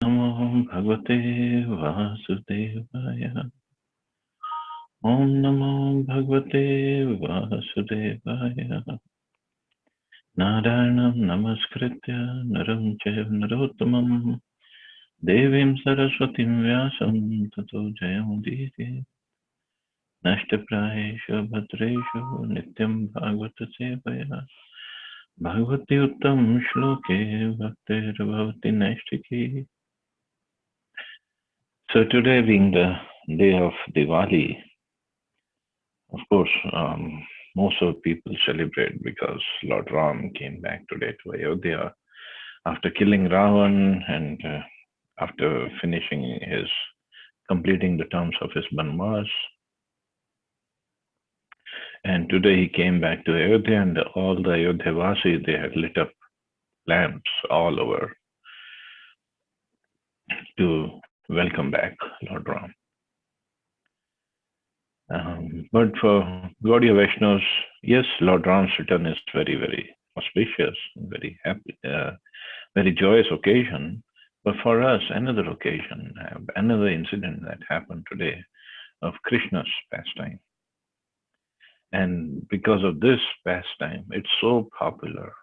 Namo Bhagavate Vasudevaya. Om Namo Bhagavate Vasudevaya. Narayanam Namaskritya Naram Chaiva Narottamam Devim Saraswatim Vyasam Tato Jayamudire Nashtaprayeshu Bhadreshu Nityam Bhagavata Sevaya Bhagavati Uttam Shloke Bhaktir Bhavati Naistiki. So today being the day of Diwali, of course, most of people celebrate because Lord Ram came back today to Ayodhya after killing Ravan and after finishing completing the terms of his Banvas. And today he came back to Ayodhya, and all the Ayodhya they had lit up lamps all over to welcome back Lord Ram. But for Gaudiya Vaishnavas, yes, Lord Ram's return is very, very auspicious, very happy, very joyous occasion. But for us, another occasion, another incident that happened today of Krishna's pastime. And because of this pastime, it's so popular.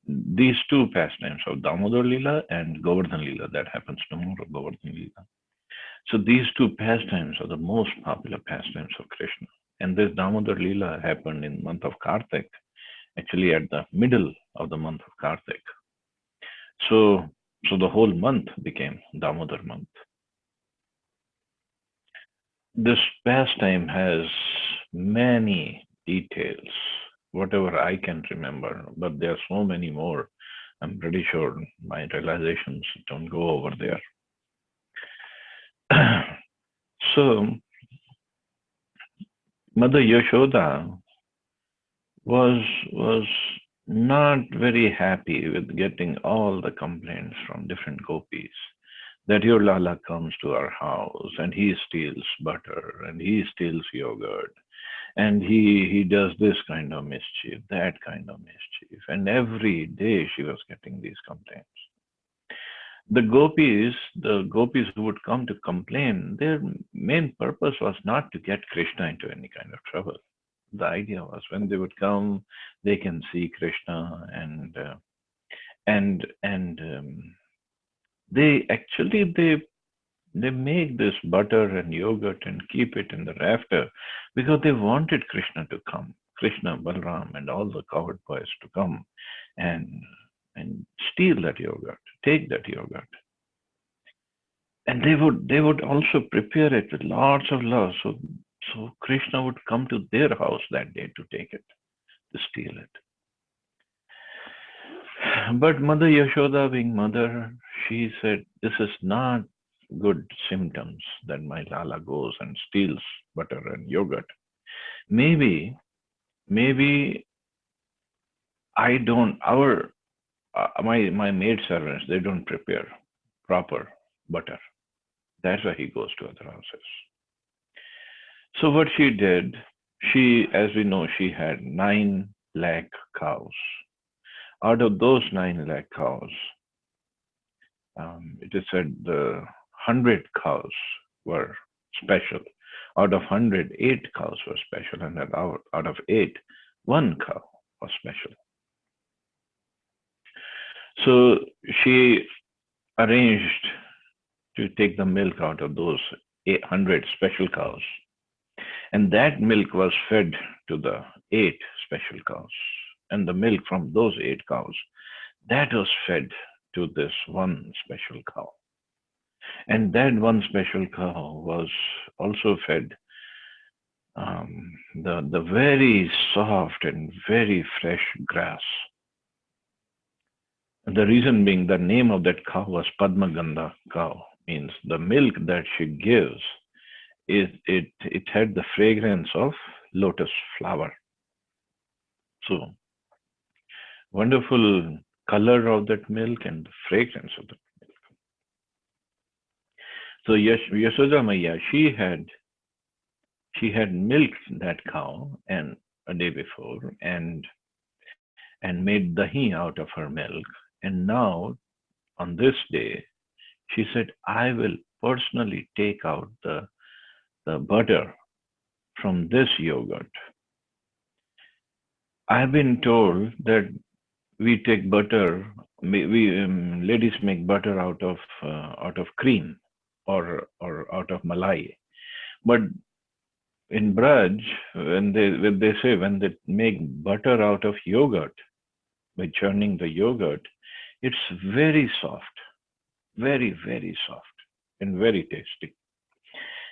These two pastimes of Damodar Lila and Govardhan Lila that happens tomorrow, Govardhan Lila. So these two pastimes are the most popular pastimes of Krishna. And this Damodar Lila happened in the month of Kartik, actually at the middle of the month of Kartik. So the whole month became Damodar month. This pastime has many details, whatever I can remember, but there are so many more. I'm pretty sure my realizations don't go over there. So, Mother Yashoda was not very happy with getting all the complaints from different gopis that your Lala comes to our house and he steals butter and he steals yogurt and he does this kind of mischief, that kind of mischief. And every day she was getting these complaints. The gopis who would come to complain, their main purpose was not to get Krishna into any kind of trouble. The idea was when they would come, they can see Krishna and they actually they make this butter and yogurt and keep it in the rafter because they wanted Krishna to come, Krishna, Balram, and all the cowherd boys to come and steal that yogurt, take that yogurt. And they would also prepare it with lots of love. So Krishna would come to their house that day to take it, to steal it. But Mother Yashoda, being mother, she said, this is not good symptoms that my Lala goes and steals butter and yogurt. Maybe I don't, my maid servants, they don't prepare proper butter. That's why he goes to other houses. So what she did, as we know, she had 9 lakh cows. Out of those 9 lakh cows, it is said the 100 cows were special. Out of 100, 8 cows were special, and out of 8, 1 cow was special. So she arranged to take the milk out of those 800 special cows. And that milk was fed to the 8 special cows. And the milk from those 8 cows, that was fed to this 1 special cow. And that 1 special cow was also fed the very soft and very fresh grass. The reason being the name of that cow was Padmagandha cow, means the milk that she gives, it had the fragrance of lotus flower. So, wonderful color of that milk and the fragrance of that milk. So Yashoda Maya, she had milked that cow and a day before and made dahi out of her milk. And now on this day, She said, I will personally take out the butter from this yogurt. I've been told that we take butter, we ladies make butter out of cream or out of malai. But in Braj, when they say when they make butter out of yogurt by churning the yogurt, it's very soft, very very soft, and very tasty.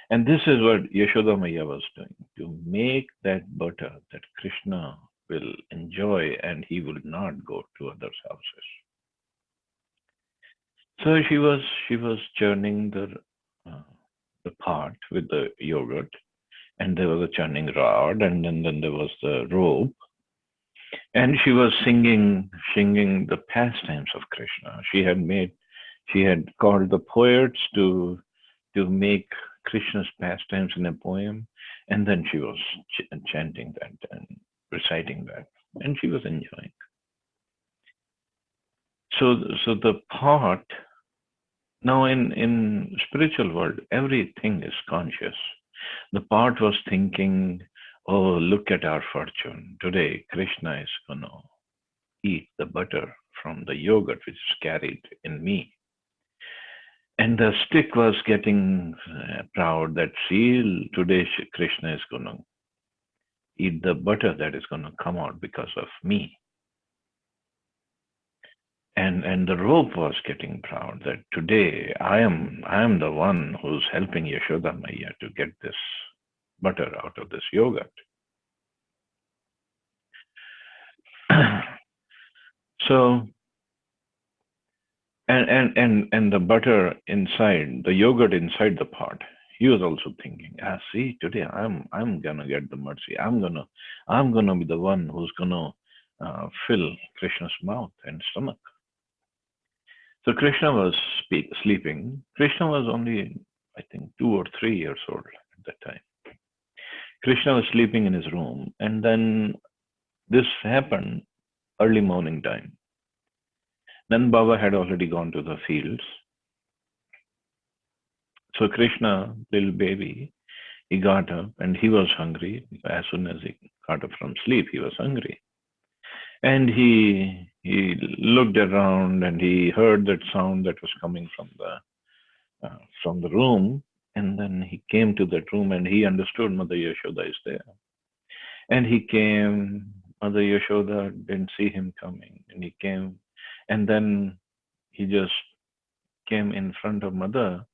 And this is what Yashoda Maya was doing to make that butter that Krishna will enjoy and he will not go to others' houses. So she was churning uh, the pot with the yogurt, and there was a churning rod, and then there was the rope, and she was singing the pastimes of Krishna. She had called the poets to make Krishna's pastimes in a poem, and then she was chanting that and reciting that, and she was enjoying. So the pot now in spiritual world, everything is conscious. The pot was thinking, oh, look at our fortune today. Krishna is gonna eat the butter from the yogurt which is carried in me. And the stick was getting proud that, see, today Krishna is going to eat the butter that is going to come out because of me. And the rope was getting proud that today I am the one who's helping Yashoda Maya to get this butter out of this yogurt. So and the butter inside, the yogurt inside the pot, he was also thinking, see, today I'm gonna get the mercy. I'm gonna be the one who's gonna fill Krishna's mouth and stomach. So Krishna was sleeping. Krishna was only, I think, 2 or 3 years old at that time. Krishna was sleeping in his room, and then this happened early morning time. Then Baba had already gone to the fields. So Krishna, little baby, he got up and he was hungry. As soon as he got up from sleep, he was hungry. And he looked around and he heard that sound that was coming from the room. And then he came to that room and he understood Mother Yashoda is there. And he came, Mother Yashoda didn't see him coming. And he came, and then he just came in front of Mother,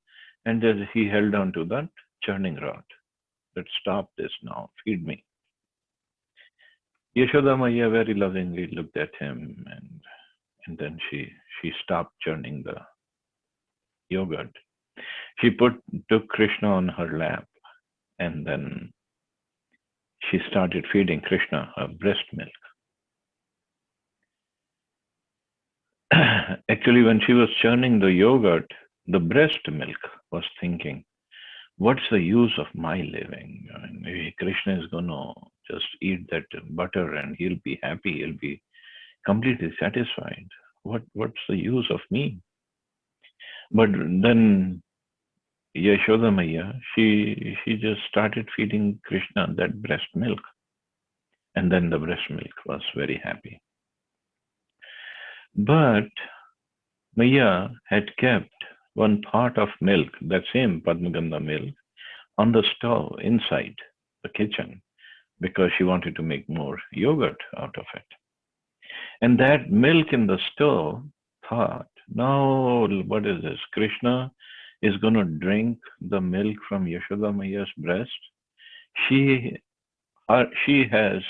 and just he held on to that churning rod. That, stop this now, feed me. Yashoda Maya very lovingly looked at him, and then she stopped churning the yogurt. She took Krishna on her lap, and then she started feeding Krishna her breast milk. Actually, when she was churning the yogurt, the breast milk was thinking, what's the use of my living? I mean, maybe Krishna is going to just eat that butter and he'll be happy, he'll be completely satisfied. What's the use of me? But then Yashoda Maya, she just started feeding Krishna that breast milk. And then the breast milk was very happy. But Maya had kept one pot of milk, that same Padmagandha milk, on the stove inside the kitchen because she wanted to make more yogurt out of it. And that milk in the stove thought, no, what is this? Krishna is going to drink the milk from Yashoda Maya's breast. She has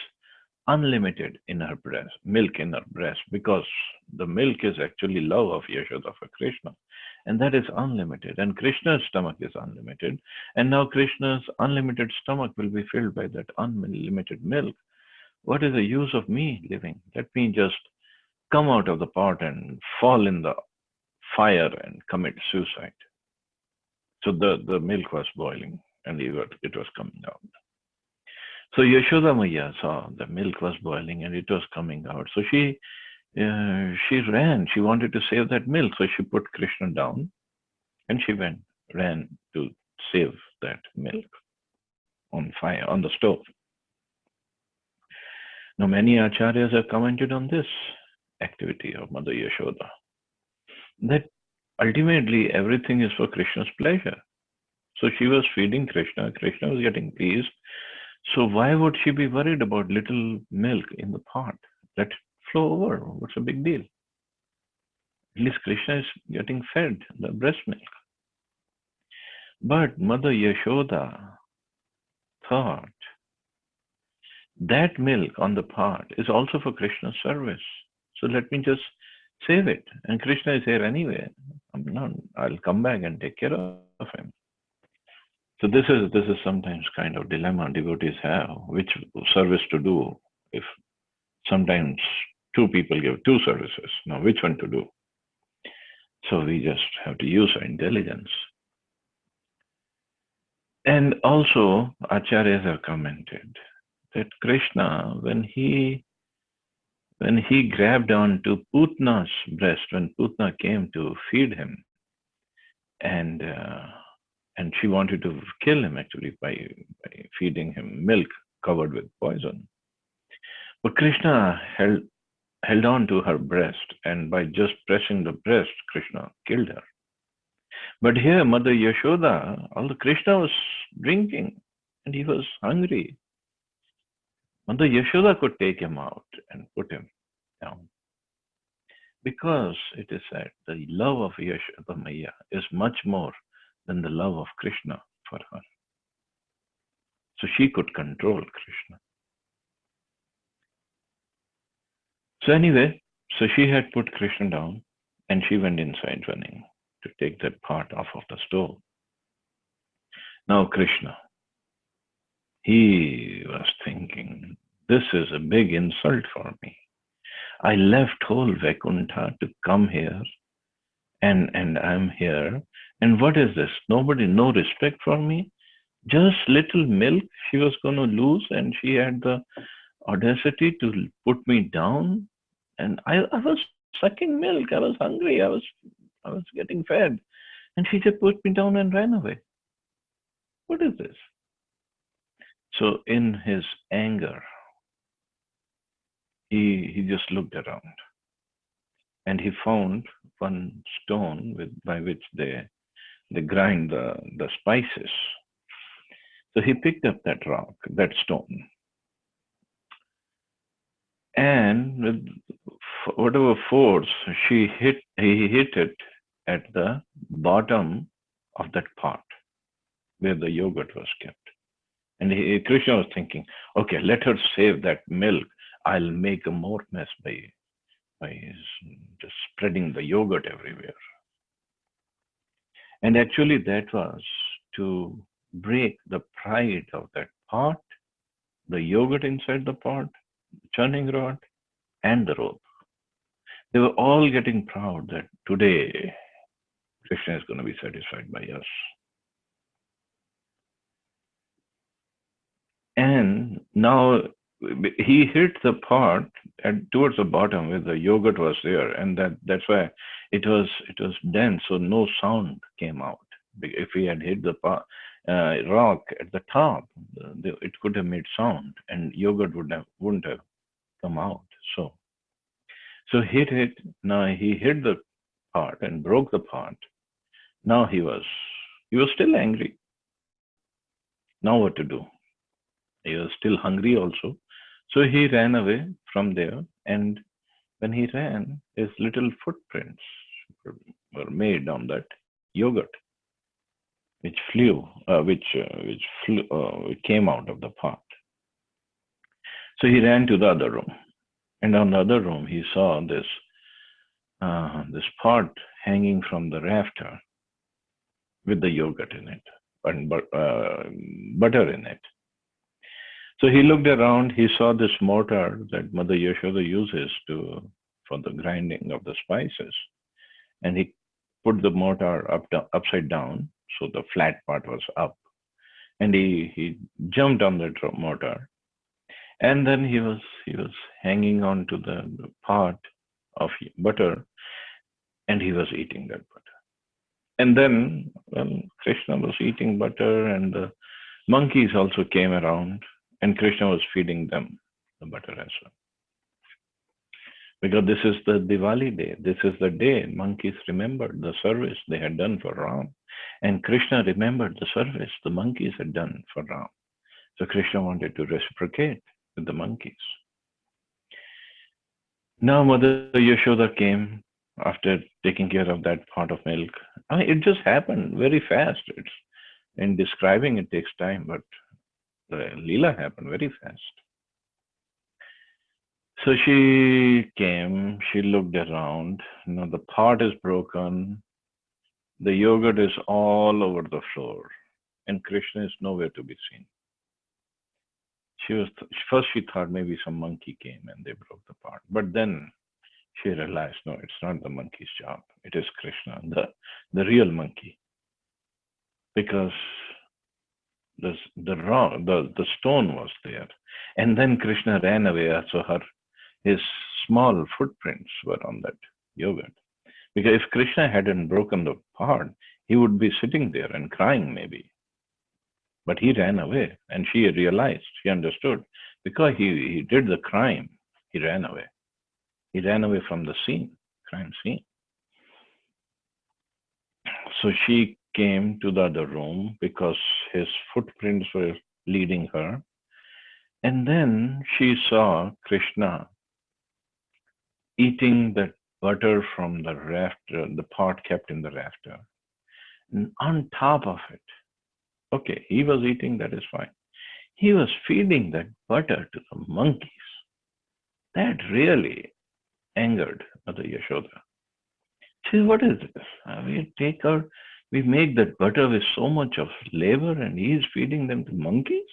unlimited in her breast, milk in her breast, because the milk is actually love of Yashoda for Krishna. And that is unlimited. And Krishna's stomach is unlimited. And now Krishna's unlimited stomach will be filled by that unlimited milk. What is the use of me living? Let me just come out of the pot and fall in the fire and commit suicide. So the milk was boiling and it was coming out. So Yashoda Maya saw the milk was boiling and it was coming out. So she ran. She wanted to save that milk. So she put Krishna down And she ran to save that milk on fire, on the stove. Now, many acharyas have commented on this activity of Mother Yashoda, that ultimately everything is for Krishna's pleasure. So she was feeding Krishna, Krishna was getting pleased. So why would she be worried about little milk in the pot? Let it flow over. What's the big deal? At least Krishna is getting fed the breast milk. But Mother Yashoda thought that milk on the pot is also for Krishna's service. So let me just save it. And Krishna is here anyway. I'll come back and take care of him. So this is sometimes kind of dilemma devotees have, which service to do if sometimes two people give two services. Now which one to do? So we just have to use our intelligence. And also acharyas have commented that Krishna, when he grabbed onto Putna's breast, when Putna came to feed him, and she wanted to kill him actually by feeding him milk covered with poison. But Krishna held on to her breast, and by just pressing the breast, Krishna killed her. But here, Mother Yashoda, although Krishna was drinking and he was hungry, Mother Yashoda could take him out and put him down. Because it is said the love of Yashoda Maya is much more than the love of Krishna for her. So she could control Krishna. So anyway, so she had put Krishna down and she went inside running to take that part off of the stove. Now Krishna, he was thinking, this is a big insult for me. I left whole Vaikuntha to come here and I'm here. And what is this? Nobody, no respect for me? Just little milk she was going to lose and she had the audacity to put me down. And I was sucking milk. I was hungry. I was getting fed. And she just put me down and ran away. What is this? So in his anger, he just looked around and he found one stone by which they grind the spices. So he picked up that rock, that stone, and with whatever force he hit it at the bottom of that pot where the yogurt was kept. And Krishna was thinking, okay, let her save that milk. I'll make a more mess by just spreading the yogurt everywhere. And actually that was to break the pride of that pot, the yogurt inside the pot, the churning rod, and the rope. They were all getting proud that today Krishna is going to be satisfied by us. And now he hit the pot towards the bottom where the yogurt was there, and that's why it was dense, so no sound came out. If he had hit the rock at the top, it could have made sound, and yogurt wouldn't have come out. So hit it. Now he hit the pot and broke the pot. Now he was still angry. Now what to do? He was still hungry also. So he ran away from there, and when he ran, his little footprints were made on that yogurt, which came out of the pot. So he ran to the other room, and on the other room he saw this pot hanging from the rafter with the yogurt in it and butter in it. So he looked around, he saw this mortar that Mother Yashoda uses for the grinding of the spices. And he put the mortar upside down, so the flat part was up. And he jumped on that mortar. And then he was hanging on to the pot of butter, and he was eating that butter. And then, well, Krishna was eating butter, and the monkeys also came around, and Krishna was feeding them the butter as well. Because this is the Diwali day. This is the day monkeys remembered the service they had done for Ram. And Krishna remembered the service the monkeys had done for Ram. So Krishna wanted to reciprocate with the monkeys. Now Mother Yashoda came after taking care of that pot of milk. I mean, it just happened very fast. It's in describing it takes time, but the Leela happened very fast. So she came, she looked around. Now the pot is broken, the yogurt is all over the floor, and Krishna is nowhere to be seen. She was first she thought maybe some monkey came and they broke the pot, but then she realized no, it's not the monkey's job. It is Krishna, the real monkey, because the stone was there, and then Krishna ran away. So his small footprints were on that yogurt. Because if Krishna hadn't broken the pot, he would be sitting there and crying maybe. But he ran away, and she realized, she understood, because he did the crime, he ran away. He ran away from the scene, crime scene. So she came to the other room because his footprints were leading her. And then she saw Krishna eating that butter from the rafter, the pot kept in the rafter. And on top of it, okay, he was eating, that is fine. He was feeding that butter to the monkeys. That really angered Mother Yashoda. She said, what is this? We make that butter with so much of labor and he is feeding them to monkeys?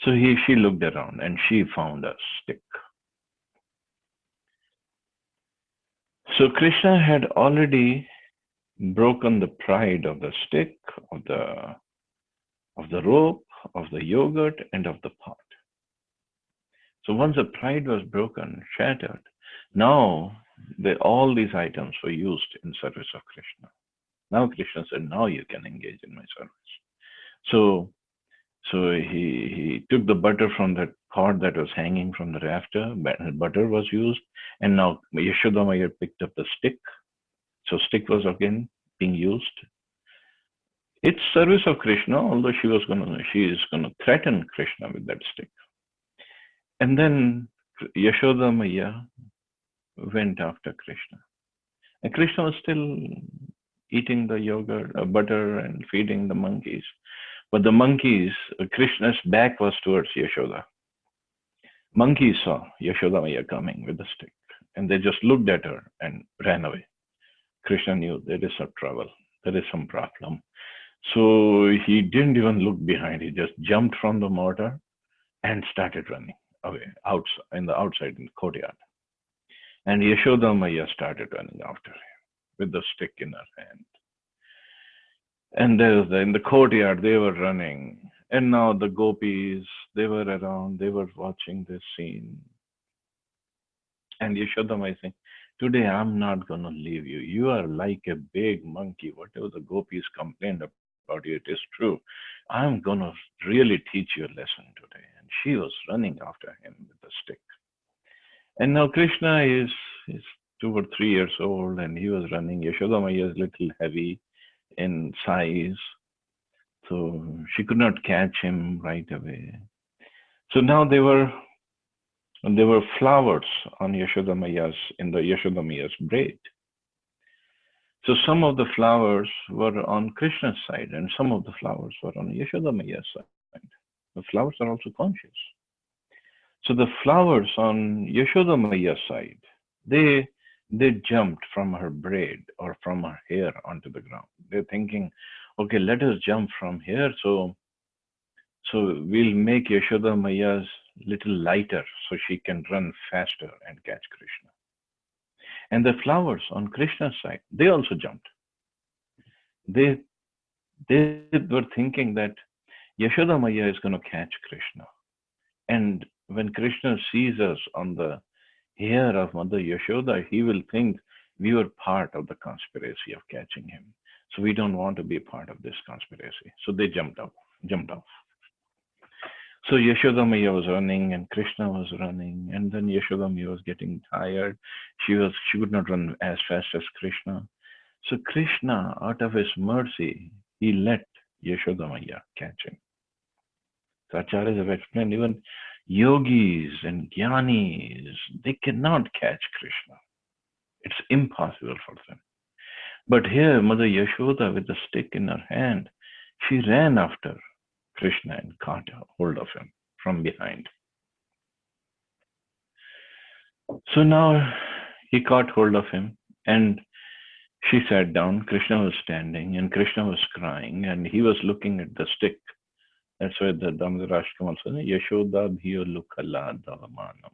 So she looked around and she found a stick. So Krishna had already broken the pride of the stick, of the rope, of the yogurt, and of the pot. So once the pride was broken, shattered, now all these items were used in service of Krishna. Now Krishna said, now you can engage in my service. So he took the butter from that pot that was hanging from the rafter. Butter was used, and now Yashoda Maya picked up the stick. So stick was again being used. It's service of Krishna, although she is gonna threaten Krishna with that stick. And then Yashoda Maya went after Krishna. And Krishna was still eating the yogurt, butter, and feeding the monkeys. But the monkeys, Krishna's back was towards Yashoda. Monkeys saw Yashoda Maya coming with the stick, and they just looked at her and ran away. Krishna knew there is some trouble, there is some problem. So he didn't even look behind. He just jumped from the mortar and started running away outside in the courtyard. And Yashoda Maya started running after him with the stick in her hand. And in the courtyard, they were running. And now the gopis, they were around, they were watching this scene. And Yashoda Maya saying, today I'm not going to leave you. You are like a big monkey. Whatever the gopis complained about you, it is true. I'm going to really teach you a lesson today. And she was running after him with the stick. And now Krishna is 2 or 3 years old, and he was running. Yashoda Maya is little heavy in size, so she could not catch him right away. So now there were flowers on in the Yashoda Maya's braid. So some of the flowers were on Krishna's side, and some of the flowers were on Yashoda Maya's side. The flowers are also conscious. So the flowers on Yashoda Maya's side, they jumped from her braid or from her hair onto the ground. They're thinking, okay, let us jump from here, so we'll make Yashoda Maya's little lighter so she can run faster and catch Krishna. And the flowers on Krishna's side, they also jumped. They were thinking that Yashoda Maya is going to catch Krishna. And when Krishna sees us on the hair of Mother Yashoda, he will think we were part of the conspiracy of catching him. So we don't want to be part of this conspiracy. So they jumped off. So Yashoda Maya was running and Krishna was running, and then Yashoda Maya was getting tired. She could not run as fast as Krishna. So Krishna, out of his mercy, he let Yashoda Maya catch him. So acharyas have explained even yogis and jnanis, they cannot catch Krishna. It's impossible for them. But here, Mother Yashoda, with the stick in her hand, she ran after Krishna and caught hold of him from behind. So now he caught hold of him and she sat down. Krishna was standing and Krishna was crying and he was looking at the stick. That's why the Damodar Ashtam also says, Yashoda bhiyo lukala davamanam.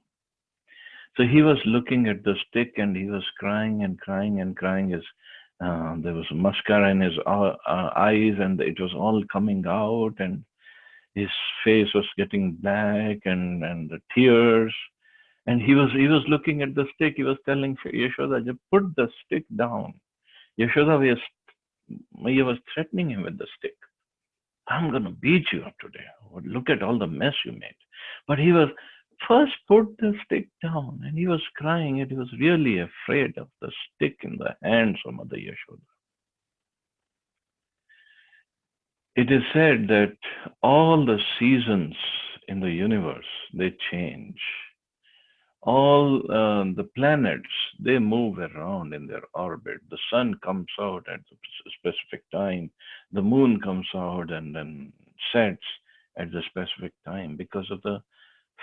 So he was looking at the stick and he was crying and crying and crying. There was mascara in his eyes and it was all coming out and his face was getting black and the tears. And he was looking at the stick. He was telling Yashoda, just put the stick down. Yashoda was threatening him with the stick. I'm going to beat you up today. Look at all the mess you made. But he was first put the stick down and he was crying and he was really afraid of the stick in the hands of Mother Yashoda. It is said that all the seasons in the universe, they change. All the planets, they move around in their orbit. The sun comes out at a specific time. The moon comes out and then sets at the specific time because of the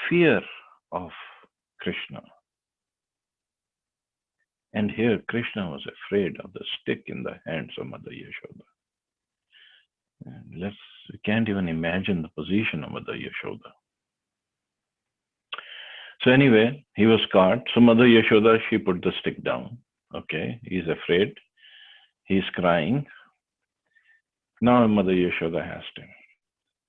fear of Krishna. And here Krishna was afraid of the stick in the hands of Mother Yashoda. And we can't even imagine the position of Mother Yashoda. So anyway, he was caught. So Mother Yashoda, she put the stick down. Okay, he's afraid. He's crying. Now Mother Yashoda asked him,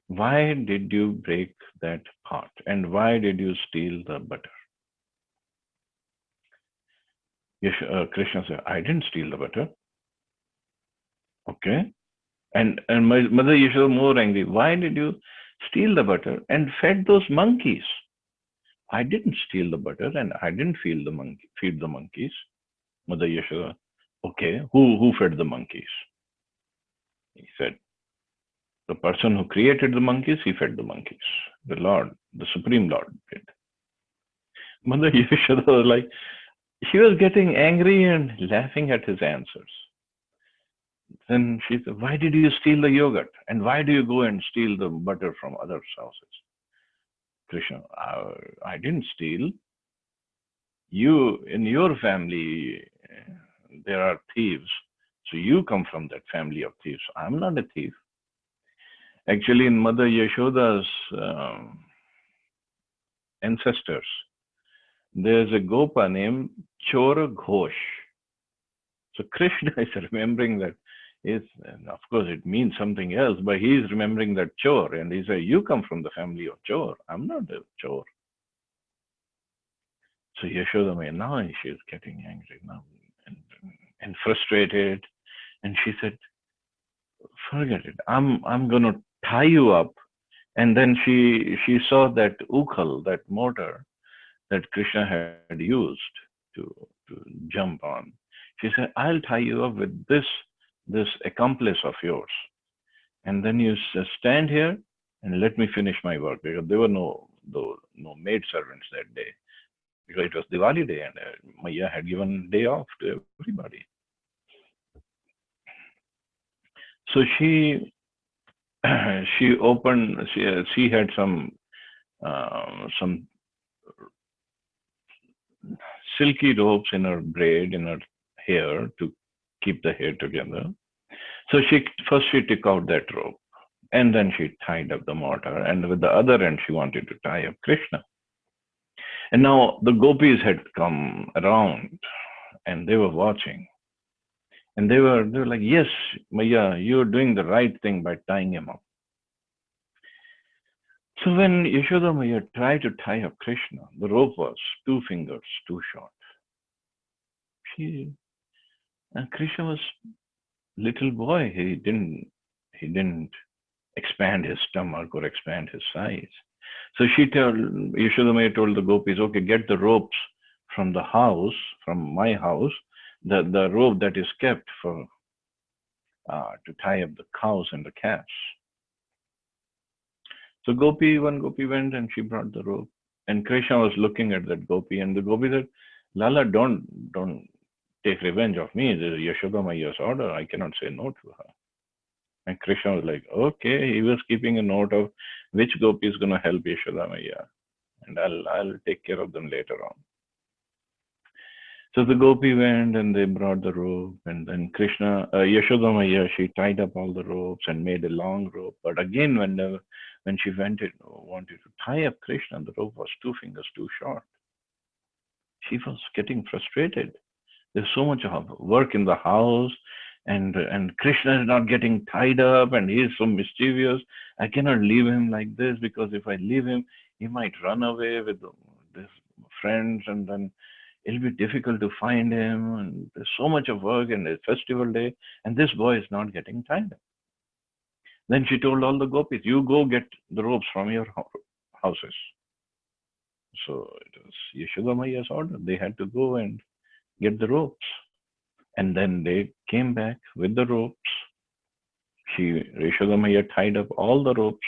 why did you break that pot? And why did you steal the butter? Krishna said, I didn't steal the butter. Okay. And my Mother Yashoda more angry. Why did you steal the butter and fed those monkeys? I didn't steal the butter and I didn't feed the monkeys. Mother Yashoda, okay, who fed the monkeys? He said, the person who created the monkeys, he fed the monkeys. The Lord, the Supreme Lord did. Mother Yashoda was like, she was getting angry and laughing at his answers. Then she said, why did you steal the yogurt? And why do you go and steal the butter from others' houses? Krishna, I didn't steal. In your family, there are thieves. So you come from that family of thieves. I'm not a thief. Actually, in Mother Yashoda's ancestors, there's a Gopa named Chora Ghosh. So Krishna is remembering that. And of course, it means something else, but he's remembering that Chor. And he said, you come from the family of Chor. I'm not a Chor. So Yashoda, now she's getting angry now and frustrated. And she said, forget it. I'm going to tie you up. And then she saw that ukhal, that mortar that Krishna had used to jump on. She said, I'll tie you up with this accomplice of yours. And then you stand here and let me finish my work, because there were no maid servants that day, because it was Diwali day and Maya had given day off to everybody. So she had some silky ropes in her braid, in her hair, to keep the hair together. So she took out that rope and then she tied up the mortar, and with the other end she wanted to tie up Krishna. And now the gopis had come around and they were watching. And they were like, yes, Maya, you're doing the right thing by tying him up. So when Yashoda Maya tried to tie up Krishna, the rope was 2 fingers too short. And Krishna was little boy, he didn't expand his stomach or expand his size. So Yashodamaya told the gopis, okay, get the ropes from the house, from my house, the rope that is kept for to tie up the cows and the calves. So one gopi went and she brought the rope. And Krishna was looking at that gopi, and the gopi said, Lala, don't take revenge of me. This is Yashoda Maiya's order. I cannot say no to her. And Krishna was like, okay, he was keeping a note of which gopi is going to help Yashoda Maiya, and I'll take care of them later on. So the gopi went and they brought the rope, and then Yashoda Maiya, she tied up all the ropes and made a long rope. But again, when she wanted to tie up Krishna, the rope was 2 fingers too short. She was getting frustrated. There's so much of work in the house, and Krishna is not getting tied up, and he is so mischievous. I cannot leave him like this, because if I leave him, he might run away with his friends, and then it'll be difficult to find him. And there's so much of work, and it's festival day, and this boy is not getting tied up. Then she told all the gopis, "You go get the ropes from your houses." So it was Yashoda Maiya's order. They had to go and get the ropes. And then they came back with the ropes. Yashoda Maiya tied up all the ropes,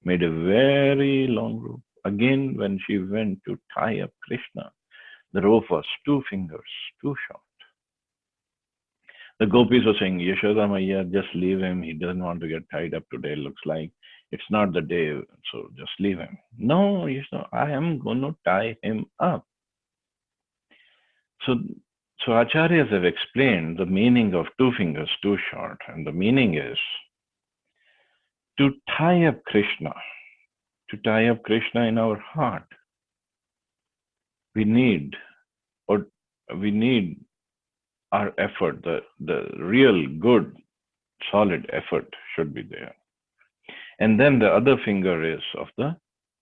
made a very long rope. Again, when she went to tie up Krishna, the rope was 2 fingers too short. The gopis were saying, Yashoda Maiya, just leave him. He doesn't want to get tied up today. Looks like it's not the day, so just leave him. No, I am going to tie him up. So Acharyas have explained the meaning of 2 fingers too short, and the meaning is to tie up Krishna, in our heart. We need our effort, the real good, solid effort should be there. And then the other finger is of the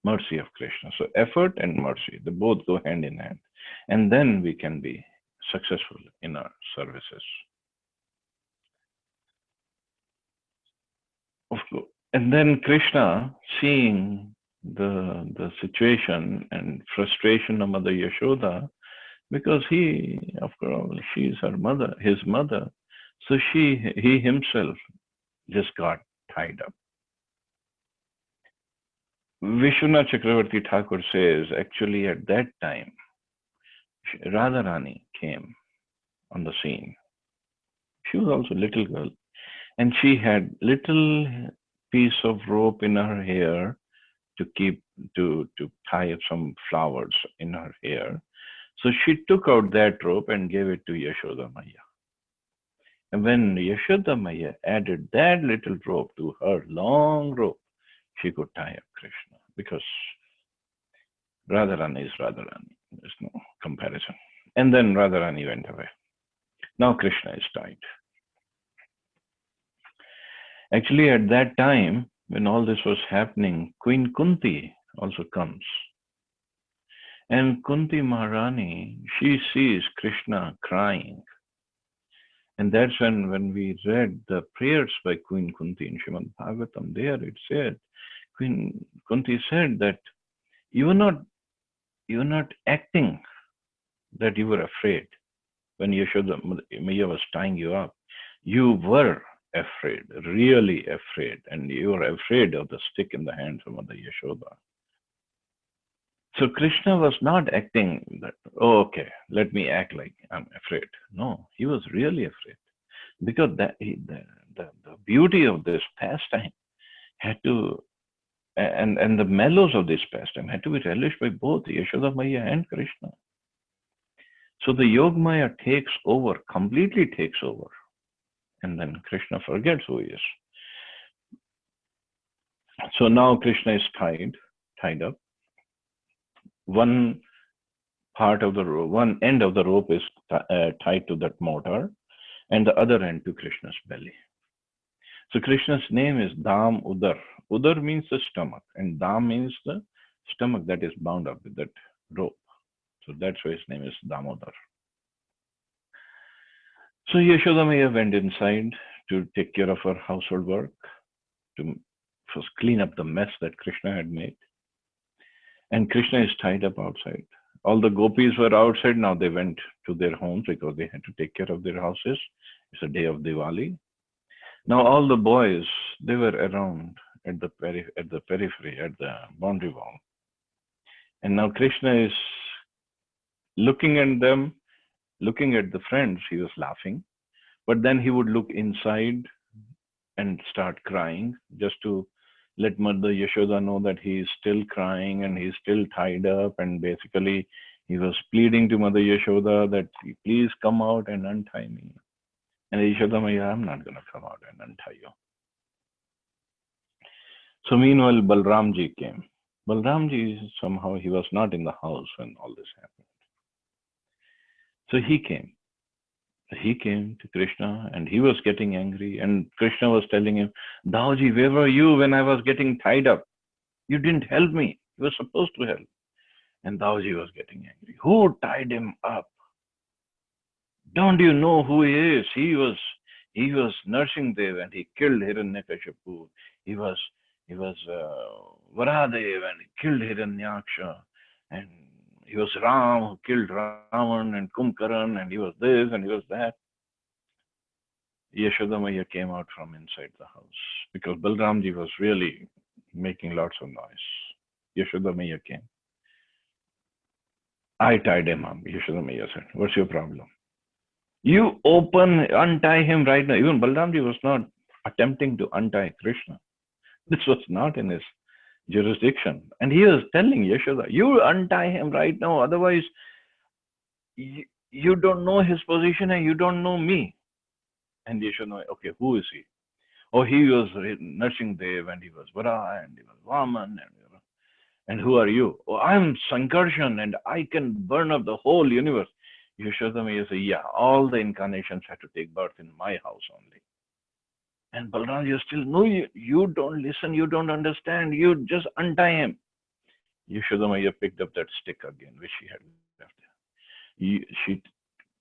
mercy of Krishna. So effort and mercy, they both go hand in hand. And then we can be successful in our services. Of course. And then Krishna, seeing the situation and frustration of Mother Yashoda, because of course, she is his mother. So he himself just got tied up. Vishwanath Chakravarti Thakur says, actually at that time, Radharani came on the scene. She was also a little girl, and she had little piece of rope in her hair to tie up some flowers in her hair. So she took out that rope and gave it to Yashoda Maiya. And when Yashoda Maiya added that little rope to her long rope, she could tie up Krishna, because Radharani is Radharani. There's no comparison. And then Radharani went away. Now Krishna is tied. Actually, at that time, when all this was happening, Queen Kunti also comes. And Kunti Maharani, she sees Krishna crying. And that's when we read the prayers by Queen Kunti in Srimad Bhagavatam, there it said, Queen Kunti said that you were not acting that you were afraid when Yashoda Maiya was tying you up. You were afraid, really afraid, and you were afraid of the stick in the hands of Mother Yashoda. So Krishna was not acting that, oh, okay, let me act like I'm afraid. No, he was really afraid, because the beauty of this pastime had to, and the mellows of this pastime had to be relished by both Yashoda Maiya and Krishna. So the Yogmaya completely takes over, and then Krishna forgets who he is. So now Krishna is tied up. One end of the rope is tied to that mortar, and the other end to Krishna's belly. So Krishna's name is Dam Udar. Udar means the stomach, and Dam means the stomach that is bound up with that rope. So that's why his name is Damodar. So Yashodamaya went inside to take care of her household work, to first clean up the mess that Krishna had made. And Krishna is tied up outside. All the gopis were outside. Now they went to their homes because they had to take care of their houses. It's a day of Diwali. Now all the boys, they were around at the periphery, at the boundary wall. And now Krishna is looking at them, looking at the friends. He was laughing, but then he would look inside and start crying just to let Mother Yashoda know that he is still crying and he's still tied up. And basically, he was pleading to Mother Yashoda that please come out and untie me. And Yashoda Maya, I'm not going to come out and untie you. So meanwhile, Balramji came. Balramji, somehow, he was not in the house when all this happened. So he came. He came to Krishna and he was getting angry. And Krishna was telling him, Daoji, where were you when I was getting tied up? You didn't help me. You were supposed to help. And Daoji was getting angry. Who tied him up? Don't you know who he is? He was nursing Dev and he killed Hiranyakashipu. He was Varadev and he killed Hiranyaksha. And he was Ram who killed Ravan and Kumkaran and he was this and he was that. Yashodamaya came out from inside the house because Balramji was really making lots of noise. Yashodamaya came. I tied him up, Yashodamaya said. What's your problem? You untie him right now. Even Balramji was not attempting to untie Krishna. This was not in his jurisdiction. And he was telling Yashoda, you untie him right now, otherwise you don't know his position and you don't know me. And Yashoda, okay, who is he? Oh, he was nursing Dev and he was Vara and he was Vaman and who are you? Oh, I'm Sankarshan and I can burn up the whole universe. Yashodamaya said, yeah, all the incarnations had to take birth in my house only. And Balram, still, no, you don't listen, you don't understand, you just untie him. Yashodamaya picked up that stick again, which she had left there. She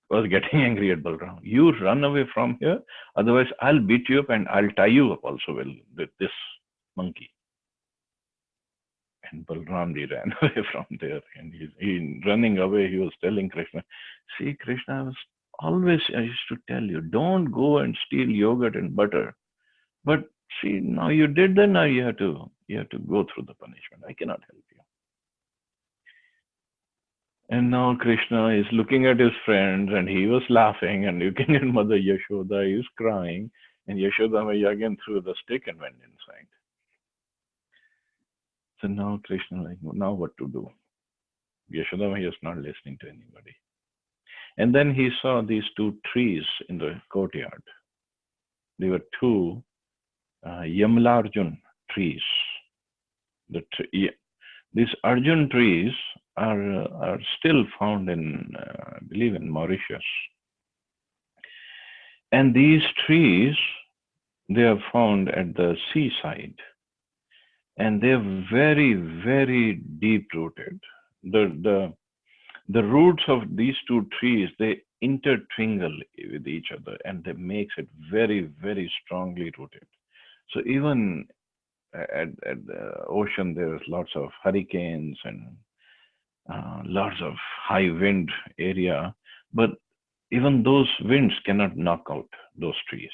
was getting angry at Balram. You run away from here, otherwise I'll beat you up and I'll tie you up also with this monkey. And Balramji ran away from there. And he running away, he was telling Krishna, see, Krishna, I used to tell you, don't go and steal yogurt and butter. But see, now you did that, now you have to go through the punishment. I cannot help you. And now Krishna is looking at his friends and he was laughing and looking at Mother Yashoda is crying. And Yashoda Maya again threw the stick and went inside. So now Krishna like, now what to do? Yashoda Maya is not listening to anybody. And then he saw these two trees in the courtyard. They were two Yamlarjun trees. These Arjun trees are still found in, I believe, in Mauritius. And these trees, they are found at the seaside. And they're very, very deep rooted. The roots of these two trees, they intertwingle with each other and they makes it very, very strongly rooted. So even at the ocean, there's lots of hurricanes and lots of high wind area, but even those winds cannot knock out those trees.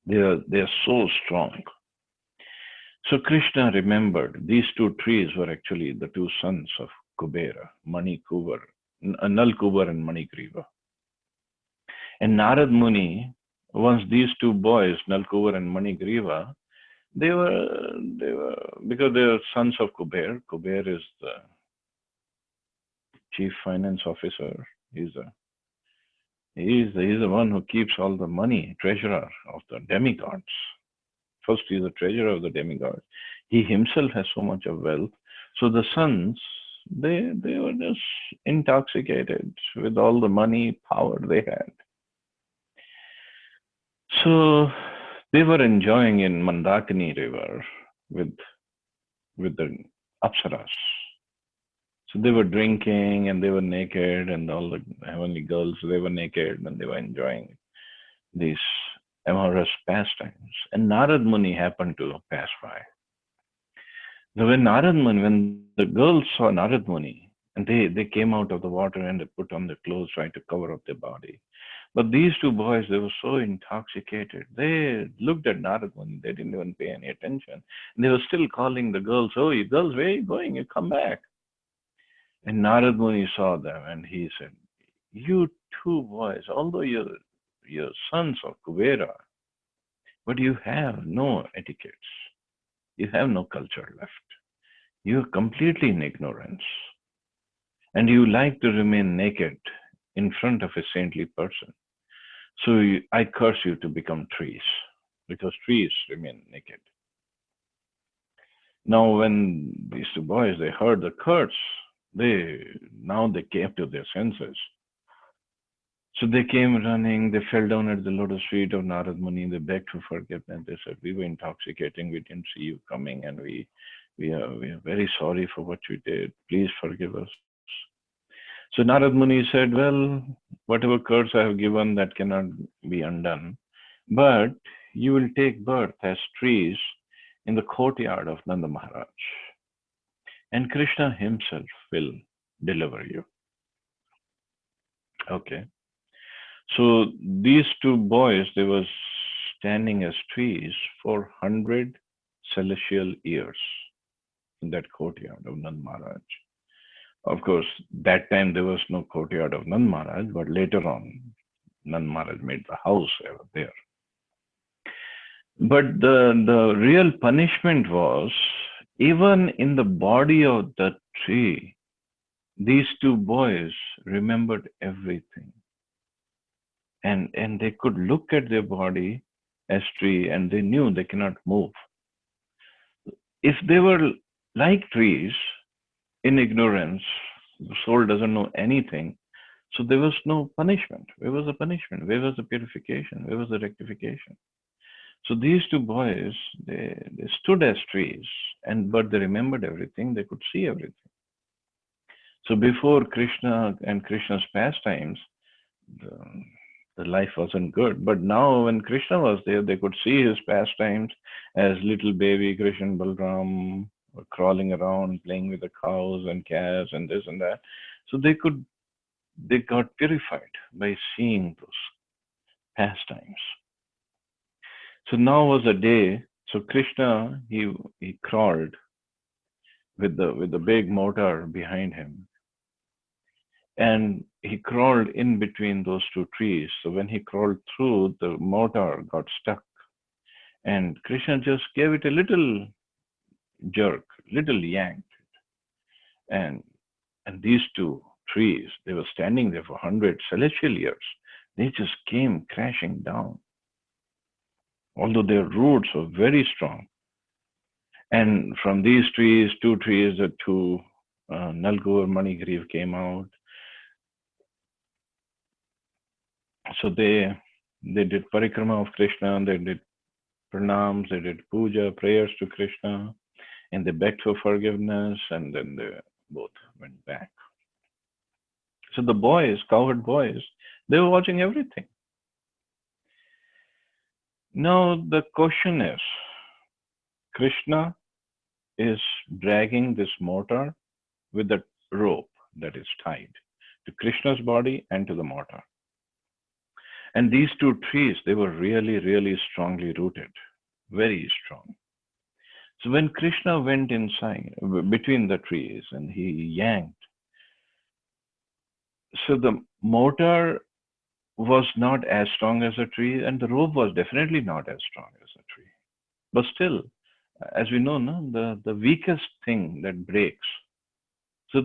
They are so strong. So Krishna remembered these two trees were actually the two sons of Kubera, Nalkubar and Manikriva. And Narad Muni, once these two boys, Nalkubar and Manikriva, they were because they are sons of Kuber. Kuber is the chief finance officer. He's the one who keeps all the money, treasurer of the demigods. First, he's the treasurer of the demigods. He himself has so much of wealth. So the sons, they were just intoxicated with all the money, power they had. So they were enjoying in Mandakini river with the Apsaras. So they were drinking and they were naked, and all the heavenly girls, they were naked and they were enjoying these amorous pastimes. And Narad Muni happened to pass by. So when the girls saw Narad Muni, and they came out of the water and they put on their clothes, trying to cover up their body. But these two boys, they were so intoxicated. They looked at Narad Muni. They didn't even pay any attention. And they were still calling the girls, "Oh, you girls, where are you going? You come back." And Narad Muni saw them and he said, "You two boys, although you're sons of Kubera, but you have no etiquettes. You have no culture left. You're completely in ignorance. And you like to remain naked in front of a saintly person. So I curse you to become trees, because trees remain naked." Now, when these two boys they heard the curse, they came to their senses. So they came running. They fell down at the lotus feet of Narad Muni. They begged for forgiveness. They said, "We were intoxicating. We didn't see you coming, and we are very sorry for what we did. Please forgive us." So Narad Muni said, "Well, whatever curse I have given, that cannot be undone. But you will take birth as trees in the courtyard of Nanda Maharaj, and Krishna himself will deliver you." Okay. So these two boys, they were standing as trees for 100 celestial years in that courtyard of Nand Maharaj. Of course, that time there was no courtyard of Nand Maharaj, but later on, Nand Maharaj made the house over there. But the real punishment was, even in the body of the tree, these two boys remembered everything. And they could look at their body as tree, and they knew they cannot move. If they were like trees in ignorance, the soul doesn't know anything, so there was no punishment. Where was the punishment? Where was the purification? Where was the rectification? So these two boys, they stood as trees, but they remembered everything. They could see everything. So before Krishna and Krishna's pastimes, the, the life wasn't good. But now when Krishna was there, they could see his pastimes as little baby Krishna and Balram were crawling around, playing with the cows and calves and this and that. So they got purified by seeing those pastimes. So now was a day. So Krishna, he crawled with the big mortar behind him, and he crawled in between those two trees. So when he crawled through, the mortar got stuck, and Krishna just gave it a little jerk, little yank, and these two trees, they were standing there for 100 celestial years. They just came crashing down, although their roots were very strong. And from these trees, two trees, the two Nalgur Manigriv came out. So they did parikrama of Krishna, they did pranams, they did puja, prayers to Krishna, and they begged for forgiveness, and then they both went back. So the boys, cowherd boys, they were watching everything. Now the question is, Krishna is dragging this mortar with the rope that is tied to Krishna's body and to the mortar. And these two trees, they were really, really strongly rooted, very strong. So when Krishna went inside, between the trees, and he yanked, so the mortar was not as strong as a tree, and the rope was definitely not as strong as a tree. But still, as we know, no, the weakest thing that breaks. So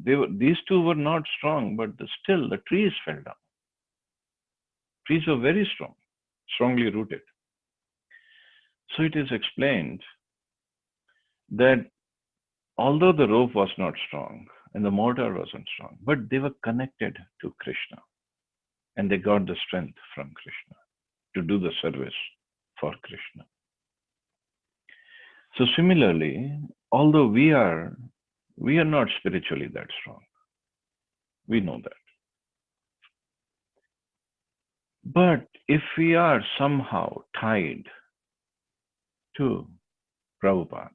these two were not strong, but still the trees fell down. Trees were very strong, strongly rooted. So it is explained that although the rope was not strong and the mortar wasn't strong, but they were connected to Krishna, and they got the strength from Krishna to do the service for Krishna. So similarly, although we are We are not spiritually that strong. We know that. But if we are somehow tied to Prabhupada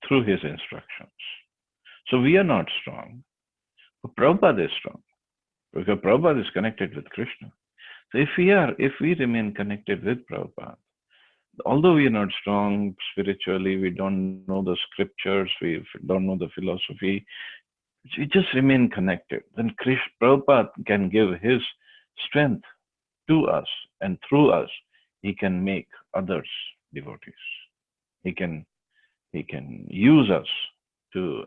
through his instructions, so we are not strong, but Prabhupada is strong because Prabhupada is connected with Krishna. So if we remain connected with Prabhupada, although we are not strong spiritually, we don't know the scriptures, we don't know the philosophy, we just remain connected. Then Prabhupada can give his strength to us, and through us, he can make others devotees. He can use us to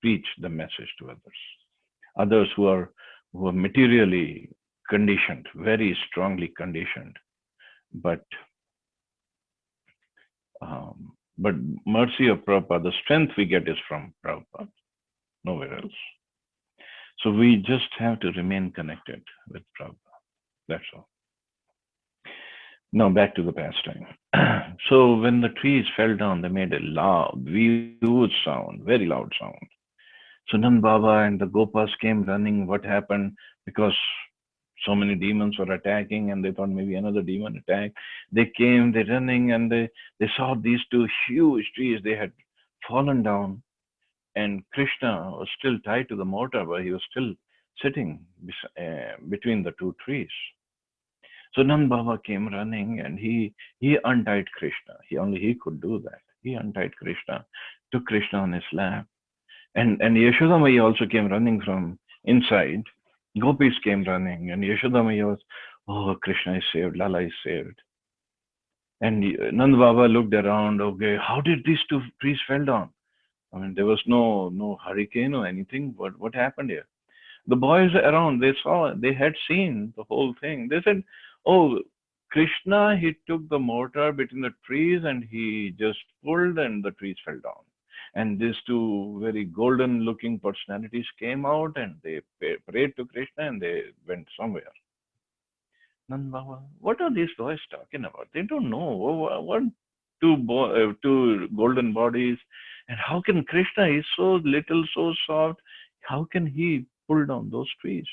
preach the message to others. Others who are materially conditioned, very strongly conditioned, but but mercy of Prabhupada, the strength we get is from Prabhupada, nowhere else. So we just have to remain connected with Prabhupada. That's all. Now back to the pastime. So when the trees fell down, they made a loud, huge sound, very loud sound. So Nand Baba and the Gopas came running. What happened? Because so many demons were attacking, and they thought maybe another demon attacked. They came, they running, and they saw these two huge trees. They had fallen down, and Krishna was still tied to the mortar, but he was still sitting between the two trees. So Nand Baba came running, and he untied Krishna. He could do that. He untied Krishna, took Krishna on his lap, and Yashoda Maya also came running from inside. Gopis came running, and Yashoda Maya was, oh, Krishna is saved, Lala is saved. And Nand Baba looked around. Okay, how did these two trees fell down? I mean, there was no hurricane or anything. What happened here? The boys around, they had seen the whole thing. They said, oh, Krishna, he took the mortar between the trees and he just pulled and the trees fell down. And these two very golden looking personalities came out and they prayed to Krishna and they went somewhere. Nand Baba, what are these boys talking about? They don't know. What two golden bodies, and how can Krishna is so little, so soft? How can he pull down those trees?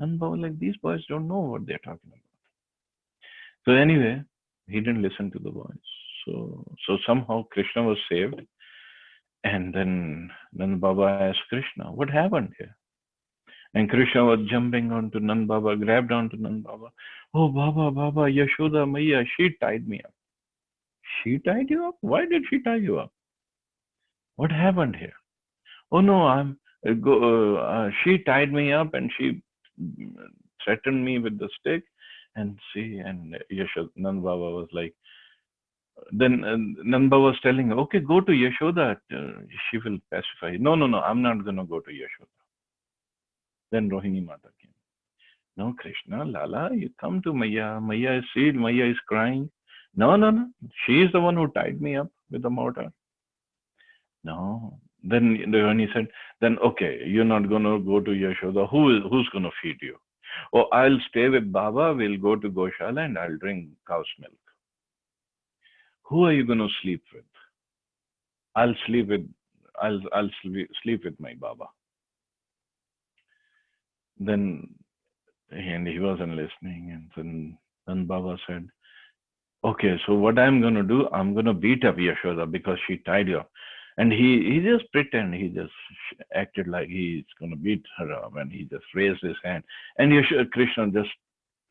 Nand Baba, like these boys don't know what they're talking about. So anyway, he didn't listen to the boys. So somehow Krishna was saved, and then Nand Baba asked Krishna, "What happened here?" And Krishna was jumping onto Nand Baba, grabbed onto Nand Baba. Oh, Baba, Yashoda Maya, she tied me up. She tied you up? Why did she tie you up? What happened here? Oh no, she tied me up and she threatened me with the stick. And Yashoda, Nand Baba was like, then Nand Baba was telling her, okay, go to Yashoda. She will pacify. No, I'm not going to go to Yashoda. Then Rohini Mata came. No, Krishna, Lala, you come to Maya. Maya is seed. Maya is crying. No. She is the one who tied me up with the mortar. No. Then he said, then okay, you're not going to go to Yashoda. Who's going to feed you? Oh, I'll stay with Baba. We'll go to Goshala and I'll drink cow's milk. Who are you going to sleep with? I'll sleep with my Baba. Then and he wasn't listening, and then Baba said, okay, so what I'm going to do, I'm going to beat up Yashoda because she tied you up. And he just pretended, he just acted like he's going to beat her up, and he just raised his hand. And Krishna just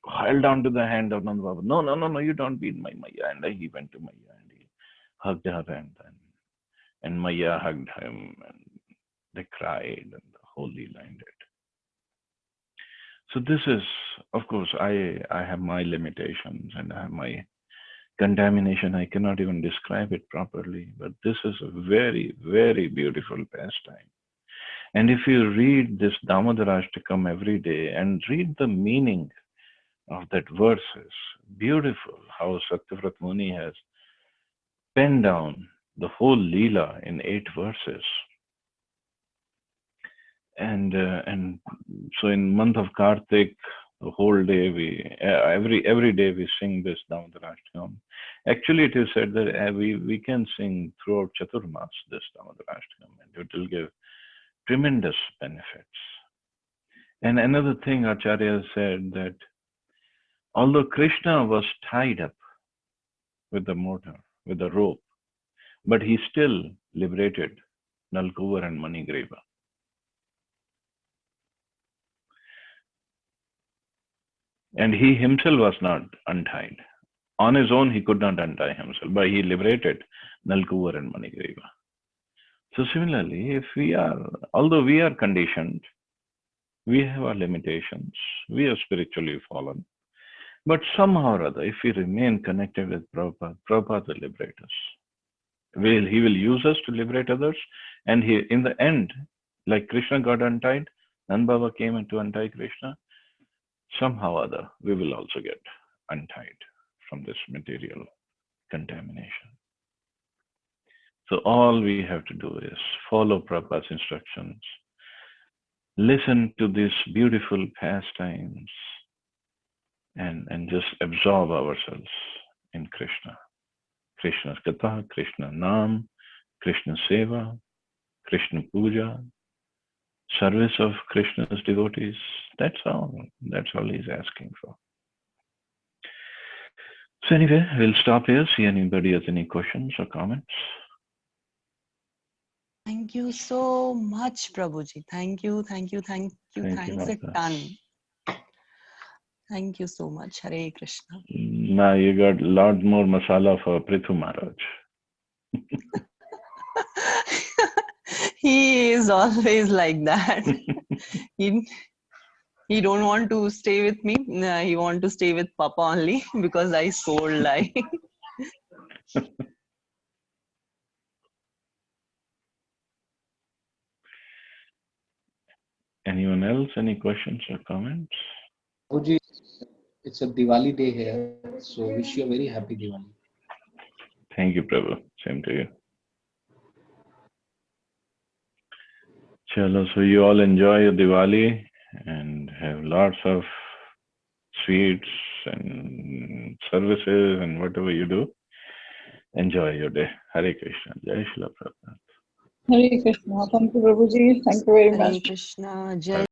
held on to the hand of Nanda Baba. No, you don't beat my Maya. And he went to Maya and he hugged her, and Maya hugged him, and they cried, and the whole Leela ended. So this is, of course, I have my limitations and I have my contamination. I cannot even describe it properly, but this is a very, very beautiful pastime. And if you read this Damodarashtakam every day and read the meaning of that verses, beautiful how Satyavrat Muni has penned down the whole Leela in 8 verses. And so in month of Kartik, the whole day every day we sing this Damodarashtakam. Actually, it is said that we can sing throughout Chaturmas this Damodarashtakam, and it will give tremendous benefits. And another thing Acharya said that although Krishna was tied up with the mortar, with the rope, but he still liberated Nalkuvar and Manigreva. And he himself was not untied. On his own, he could not untie himself, but he liberated Nalkuvar and Manigreva. So similarly, if we are, although we are conditioned, we have our limitations, we are spiritually fallen, but somehow or other, if we remain connected with Prabhupada, Prabhupada will liberate us. He will use us to liberate others, and he, in the end, like Krishna got untied, Nand Baba came in to untie Krishna, somehow or other, we will also get untied from this material contamination. So all we have to do is follow Prabhupada's instructions, listen to these beautiful pastimes, and just absorb ourselves in Krishna. Krishna's Katha, Krishna Nam, Krishna Seva, Krishna Puja, service of Krishna's devotees. That's all. That's all he's asking for. So anyway, we'll stop here. See anybody has any questions or comments. Thank you so much, Prabhuji. Thank you. Thanks a ton. Thank you so much. Hare Krishna. Now you got a lot more masala for Prithu Maharaj. He is always like that. He don't want to stay with me. He want to stay with Papa only because I scold like. Anyone else? Any questions or comments? Prabhuji, it's a Diwali day here, so wish you a very happy Diwali. Thank you, Prabhu. Same to you. Chalo, so you all enjoy your Diwali and have lots of sweets and services and whatever you do. Enjoy your day. Hare Krishna. Jai Shri Prabhupada. Hare Krishna. Thank you, Prabhuji. Thank you very much. Hare Krishna. Jai